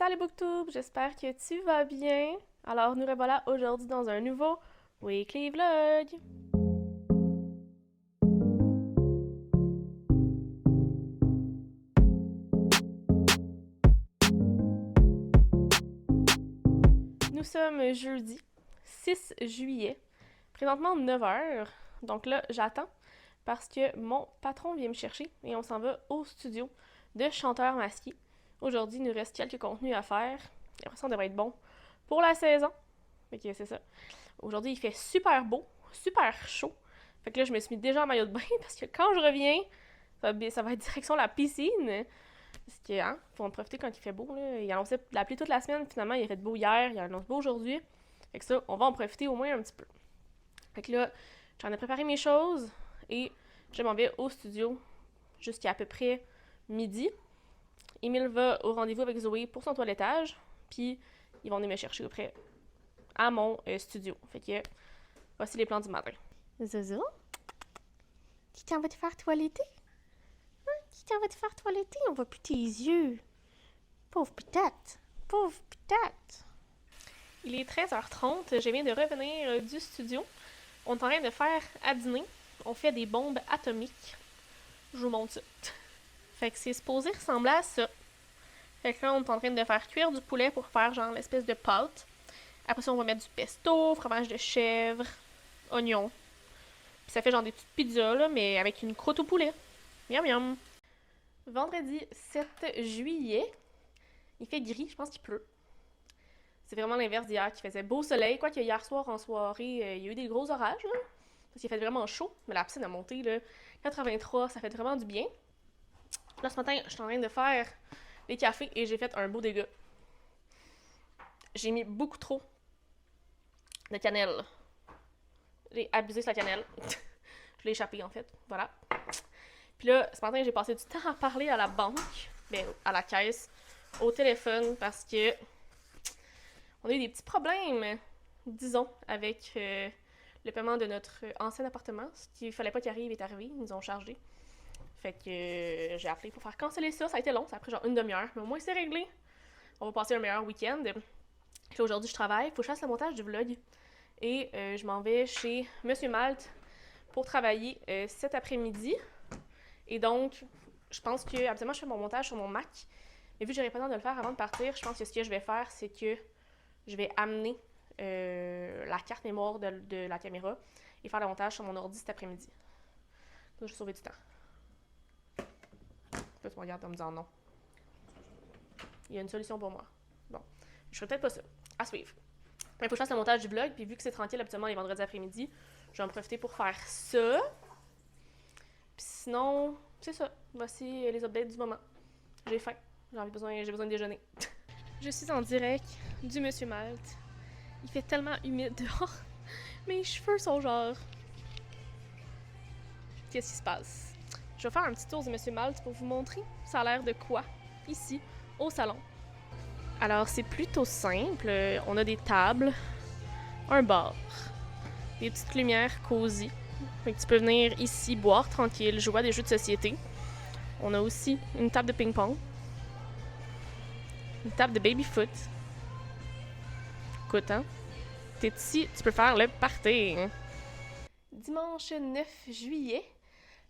Salut Booktube, j'espère que tu vas bien. Alors nous revoilà aujourd'hui dans un nouveau Weekly Vlog. Nous sommes jeudi 6 juillet, présentement 9h. Donc là, j'attends parce que mon patron vient me chercher et on s'en va au studio de chanteur masqué. Aujourd'hui, il nous reste quelques contenus à faire. Et après ça, on devrait être bon pour la saison. Fait que c'est ça. Aujourd'hui, il fait super beau, super chaud. Fait que là, je me suis mis déjà en maillot de bain parce que quand je reviens, ça va être direction la piscine. Parce que, hein, faut en profiter quand il fait beau, là. Il annonçait de la pluie toute la semaine, finalement, il a fait beau hier, il annonce beau aujourd'hui. Fait que ça, on va en profiter au moins un petit peu. Fait que là, j'en ai préparé mes choses et je m'en vais au studio jusqu'à à peu près midi. Émile va au rendez-vous avec Zoé pour son toilettage, puis ils vont venir me chercher auprès à mon studio. Fait que voici les plans du matin. Zozo, tu t'en vas te faire toiletter? Hein? Tu t'en vas te faire toiletter? On voit plus tes yeux. Pauvre petite. Pauvre petite. Il est 13h30. Je viens de revenir du studio. On est en train de faire à dîner. On fait des bombes atomiques. Je vous montre ça. Fait que c'est supposé ressembler à ça. Fait que là, on est en train de faire cuire du poulet pour faire genre l'espèce de pâte. Après ça, on va mettre du pesto, fromage de chèvre, oignons. Puis ça fait genre des petites pizzas, là, mais avec une croûte au poulet. Miam miam. Vendredi 7 juillet. Il fait gris, je pense qu'il pleut. C'est vraiment l'inverse d'hier qui faisait beau soleil. Quoique hier soir, en soirée, il y a eu des gros orages, là. Parce qu'il fait vraiment chaud. Mais la piscine a monté, là. 83, ça fait vraiment du bien. Là, ce matin, je suis en train de faire des cafés et j'ai fait un beau dégât. J'ai mis beaucoup trop de cannelle. J'ai abusé sur la cannelle. Je l'ai échappé, en fait. Voilà. Puis là, ce matin, j'ai passé du temps à parler à la banque, ben, à la caisse, au téléphone, parce que on a eu des petits problèmes, disons, avec le paiement de notre ancien appartement. Ce qu'il fallait pas qu'il arrive est arrivé. Ils nous ont chargé. Fait que j'ai appelé pour faire canceller ça. Ça a été long, ça a pris genre une demi-heure. Mais au moins, c'est réglé. On va passer un meilleur week-end. Puis aujourd'hui, je travaille. Faut que je fasse le montage du vlog. Et je m'en vais chez Monsieur Malte pour travailler cet après-midi. Et donc, je pense que, habituellement, je fais mon montage sur mon Mac. Mais vu que j'aurais pas le temps de le faire avant de partir, je pense que ce que je vais faire, c'est que je vais amener la carte mémoire de la caméra et faire le montage sur mon ordi cet après-midi. Donc, je vais sauver du temps. Toi, tu me regardes en me disant non. Il y a une solution pour moi. Bon, je ferai peut-être pas ça. À suivre. Mais il faut que je fasse le montage du vlog, puis vu que c'est tranquille habituellement les vendredis après-midi, je vais en profiter pour faire ça. Puis sinon, c'est ça. Voici les updates du moment. J'ai faim. J'ai besoin de déjeuner. Je suis en direct du Monsieur Malte. Il fait tellement humide dehors. Mes cheveux sont genre... Qu'est-ce qui se passe? Je vais faire un petit tour du Monsieur Malte pour vous montrer ça a l'air de quoi ici, au salon. Alors, c'est plutôt simple. On a des tables, un bar, des petites lumières cosy. Fait que tu peux venir ici boire tranquille, jouer à des jeux de société. On a aussi une table de ping-pong, une table de baby-foot. Écoute, hein? T'es ici, tu peux faire le party. Dimanche 9 juillet.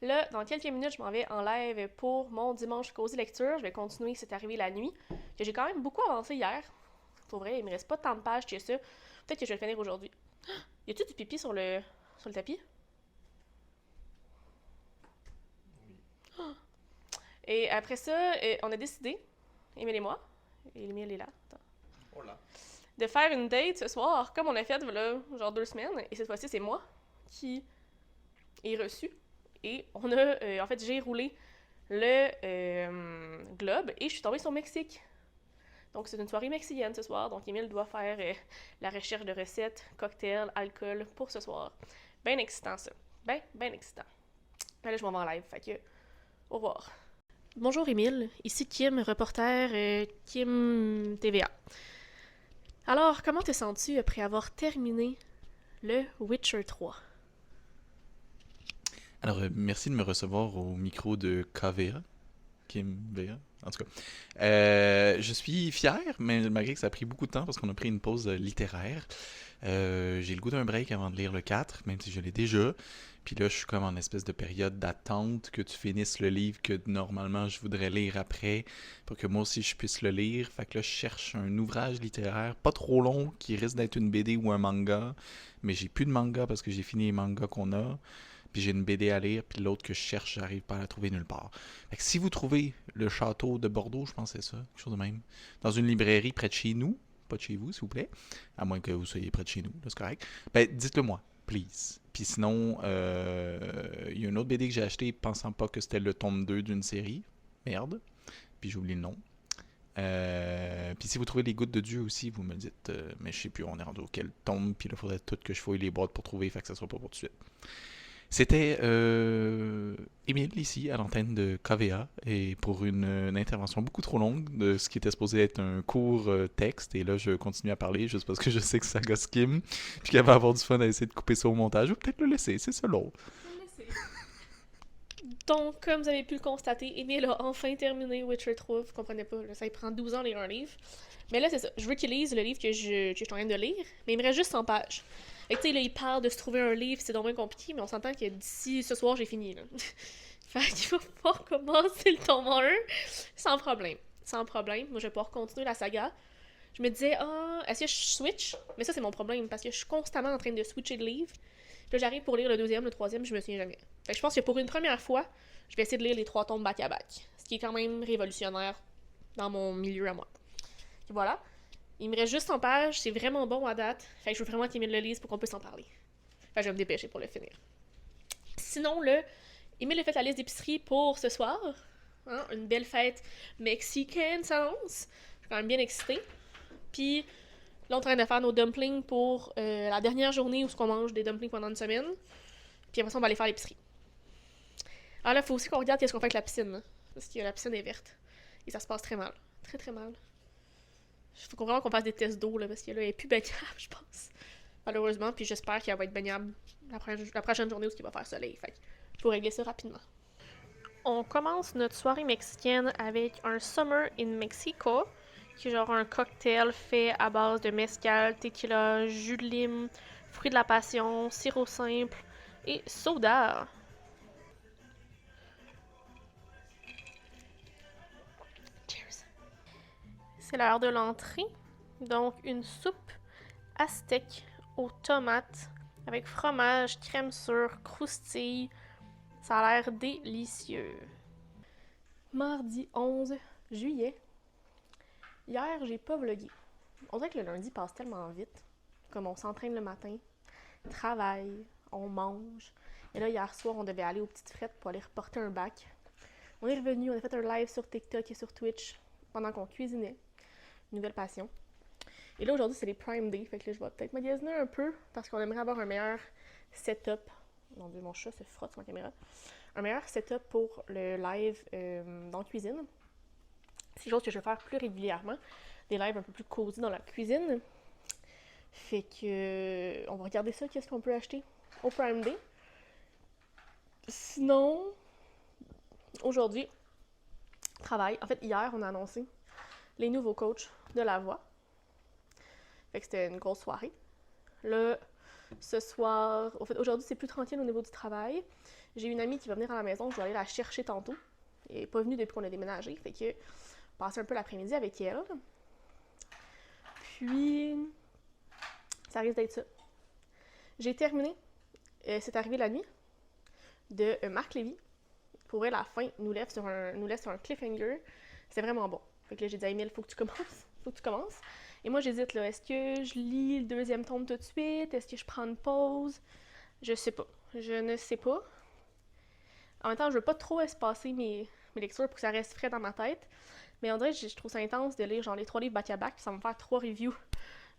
Là, dans quelques minutes, je m'en vais en live pour mon dimanche cosy lecture. Je vais continuer, c'est arrivé la nuit. Que j'ai quand même beaucoup avancé hier. Pour vrai, il me reste pas tant de pages que ça. Peut-être que je vais le finir aujourd'hui. Y a-tu du pipi sur le tapis? Oui. Et après ça, on a décidé, Émile et moi, et Émile est là, attends, Hola. De faire une date ce soir, comme on a fait voilà, genre 2 semaines. Et cette fois-ci, c'est moi qui est reçu. Et on a, en fait, j'ai roulé le globe et je suis tombée sur Mexique. Donc, c'est une soirée mexicaine ce soir. Donc, Émile doit faire la recherche de recettes, cocktails, alcool pour ce soir. Ben excitant, ça. Ben excitant. Ben là, je m'en vais en live. Fait que, au revoir. Bonjour, Émile. Ici Kim, reporter Kim TVA. Alors, comment te sens-tu après avoir terminé le Witcher 3? Alors, merci de me recevoir au micro de KVA, Kim VA. En tout cas, je suis fier, mais malgré que ça a pris beaucoup de temps parce qu'on a pris une pause littéraire. J'ai le goût d'un break avant de lire le 4, même si je l'ai déjà. Puis là, je suis comme en espèce de période d'attente que tu finisses le livre que normalement je voudrais lire après, pour que moi aussi je puisse le lire. Fait que là, je cherche un ouvrage littéraire pas trop long qui risque d'être une BD ou un manga. Mais j'ai plus de manga parce que j'ai fini les mangas qu'on a. Puis j'ai une BD à lire, puis l'autre que je cherche, j'arrive pas à la trouver nulle part. Fait que si vous trouvez le château de Bordeaux, je pense que c'est ça, quelque chose de même, dans une librairie près de chez nous, pas de chez vous, s'il vous plaît, à moins que vous soyez près de chez nous, là, c'est correct, ben dites-le moi, please. Puis sinon, il y a une autre BD que j'ai acheté pensant pas que c'était le tome 2 d'une série. Merde. Puis j'ai oublié le nom. Puis si vous trouvez les gouttes de Dieu aussi, vous me le dites. Mais je sais plus, on est rendu auquel tome. Puis là, il faudrait tout que je fouille les boîtes pour trouver. Fait que ça sera pas pour tout de suite. C'était Émile ici à l'antenne de KVA et pour une intervention beaucoup trop longue de ce qui était supposé être un court texte et là je continue à parler juste parce que je sais que ça gosse Kim puis qu'elle va avoir du fun à essayer de couper ça au montage ou peut-être le laisser, c'est ça l'autre. Je vais le laisser. Donc, comme vous avez pu le constater, Emile a enfin terminé Witcher 3. Vous comprenez pas, là, ça lui prend 12 ans de lire un livre. Mais là, c'est ça. Je veux qu'il lise le livre que je suis en train de lire, mais il me reste juste 100 pages. Et tu sais, là, il parle de se trouver un livre, c'est dommage compliqué, mais on s'entend que d'ici ce soir, j'ai fini, là. Fait qu'il va pouvoir commencer le tome 1 sans problème. Sans problème. Moi, je vais pouvoir continuer la saga. Je me disais, est-ce que je switch? Mais ça, c'est mon problème, parce que je suis constamment en train de switcher de livre. Puis là, j'arrive pour lire le deuxième, le troisième, je me souviens jamais. Fait que je pense que pour une première fois, je vais essayer de lire les 3 tomes back-à-back. Ce qui est quand même révolutionnaire dans mon milieu à moi. Et voilà. Il me reste juste 100 pages, c'est vraiment bon à date. Fait que je veux vraiment qu'Emile le lise pour qu'on puisse en parler. Fait que je vais me dépêcher pour le finir. Sinon, Emile a fait la liste d'épicerie pour ce soir. Hein, une belle fête mexicaine s'annonce. Je suis quand même bien excitée. Puis là, on est en train de faire nos dumplings pour la dernière journée où on mange des dumplings pendant une semaine. Puis après ça, on va aller faire l'épicerie. Alors là, il faut aussi qu'on regarde qu'est-ce qu'on fait avec la piscine. Hein, parce que la piscine est verte. Et ça se passe très mal. Très très mal. Il faut vraiment qu'on fasse des tests d'eau, là, parce que là, elle est plus baignable, je pense. Malheureusement, puis j'espère qu'elle va être baignable la prochaine journée où il va faire soleil. Fait qu'il faut régler ça rapidement. On commence notre soirée mexicaine avec un Summer in Mexico, qui est genre un cocktail fait à base de mezcal, tequila, jus de lime, fruits de la passion, sirop simple et soda. Cheers! C'est l'heure de l'entrée, donc une soupe aztèque aux tomates avec fromage, crème sûre, croustille. Ça a l'air délicieux. Mardi 11 juillet. Hier, j'ai pas vlogué. On dirait que le lundi passe tellement vite. Comme on s'entraîne le matin, travaille, on mange. Et là, hier soir, on devait aller aux petites frettes pour aller reporter un bac. On est revenu, on a fait un live sur TikTok et sur Twitch pendant qu'on cuisinait. Nouvelle passion. Et là, aujourd'hui, c'est les Prime Day. Fait que là, je vais peut-être magasiner un peu parce qu'on aimerait avoir un meilleur setup. Mon Dieu, mon chat se frotte sur ma caméra. Un meilleur setup pour le live dans la cuisine. C'est quelque chose que je vais faire plus régulièrement. Des lives un peu plus cosy dans la cuisine. Fait que on va regarder ça, qu'est-ce qu'on peut acheter au Prime Day. Sinon, aujourd'hui, travail. En fait, hier, on a annoncé les nouveaux coachs de La Voix. Fait que c'était une grosse soirée. Là, ce soir, en fait, aujourd'hui, c'est plus tranquille au niveau du travail. J'ai une amie qui va venir à la maison, je vais aller la chercher tantôt. Elle n'est pas venue depuis qu'on a déménagé, fait que passer un peu l'après-midi avec elle. Puis, ça risque d'être ça. J'ai terminé, c'est arrivé la nuit, de Marc Lévy. Pour vrai, la fin nous laisse sur un cliffhanger. C'est vraiment bon. Fait que là, j'ai dit à Emile, faut que tu commences. Faut que tu commences. Et moi, j'hésite, là. Est-ce que je lis le deuxième tome tout de suite? Est-ce que je prends une pause? Je sais pas. Je ne sais pas. En même temps, je veux pas trop espacer mes lectures pour que ça reste frais dans ma tête. Mais en vrai, je trouve ça intense de lire genre les 3 livres back-à-back, puis ça va me faire 3 reviews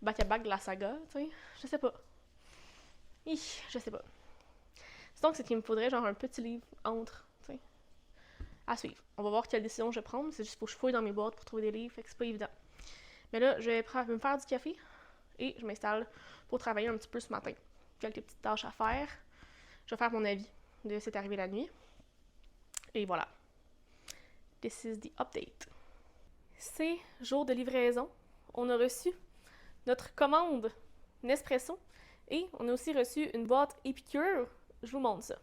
back-à-back de la saga, tu sais. Je sais pas. Je sais pas. Donc, c'est qu'il me faudrait genre un petit livre entre, tu sais, à suivre. On va voir quelle décision je vais prendre. C'est juste pour que je fouille dans mes boîtes pour trouver des livres, fait que c'est pas évident. Mais là, je vais me faire du café et je m'installe pour travailler un petit peu ce matin. Quelques petites tâches à faire. Je vais faire mon avis de C'est arrivé la nuit. Et voilà. This is the update. C'est jour de livraison. On a reçu notre commande Nespresso et on a aussi reçu une boîte Épicure. Je vous montre ça.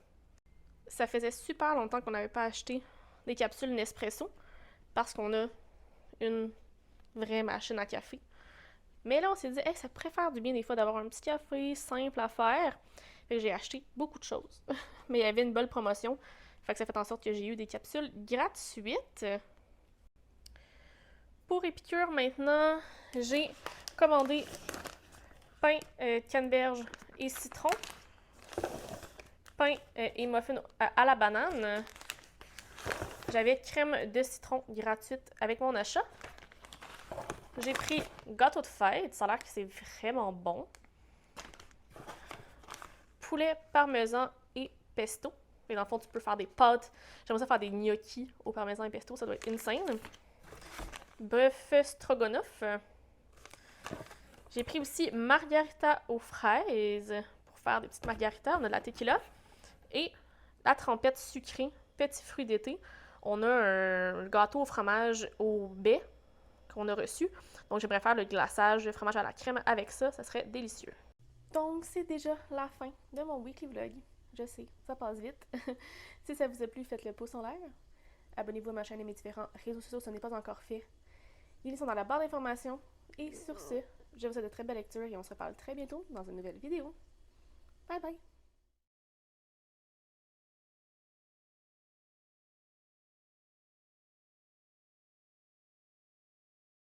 Ça faisait super longtemps qu'on n'avait pas acheté des capsules Nespresso parce qu'on a une vraie machine à café. Mais là, on s'est dit, hey, ça pourrait faire du bien des fois d'avoir un petit café simple à faire. Fait que j'ai acheté beaucoup de choses. Mais il y avait une belle promotion. Fait que ça fait en sorte que j'ai eu des capsules gratuites. Pour Épicure, maintenant, j'ai commandé pain canneberge et citron, pain et muffin à la banane. J'avais crème de citron gratuite avec mon achat. J'ai pris gâteau de fête, ça a l'air que c'est vraiment bon. Poulet parmesan et pesto. Et dans le fond, tu peux faire des pâtes. J'aimerais ça faire des gnocchis au parmesan et pesto, ça doit être insane. Bœuf stroganoff. J'ai pris aussi margarita aux fraises pour faire des petites margaritas. On a de la tequila et la trempette sucrée, petits fruits d'été. On a un gâteau au fromage au baies qu'on a reçu. Donc, j'aimerais faire le glaçage de fromage à la crème avec ça. Ça serait délicieux. Donc, c'est déjà la fin de mon weekly vlog. Je sais, ça passe vite. Si ça vous a plu, faites le pouce en l'air. Abonnez-vous à ma chaîne et mes différents réseaux sociaux si ce n'est pas encore fait. Les liens sont dans la barre d'informations. Et sur ce, je vous souhaite de très belles lectures et on se reparle très bientôt dans une nouvelle vidéo. Bye bye!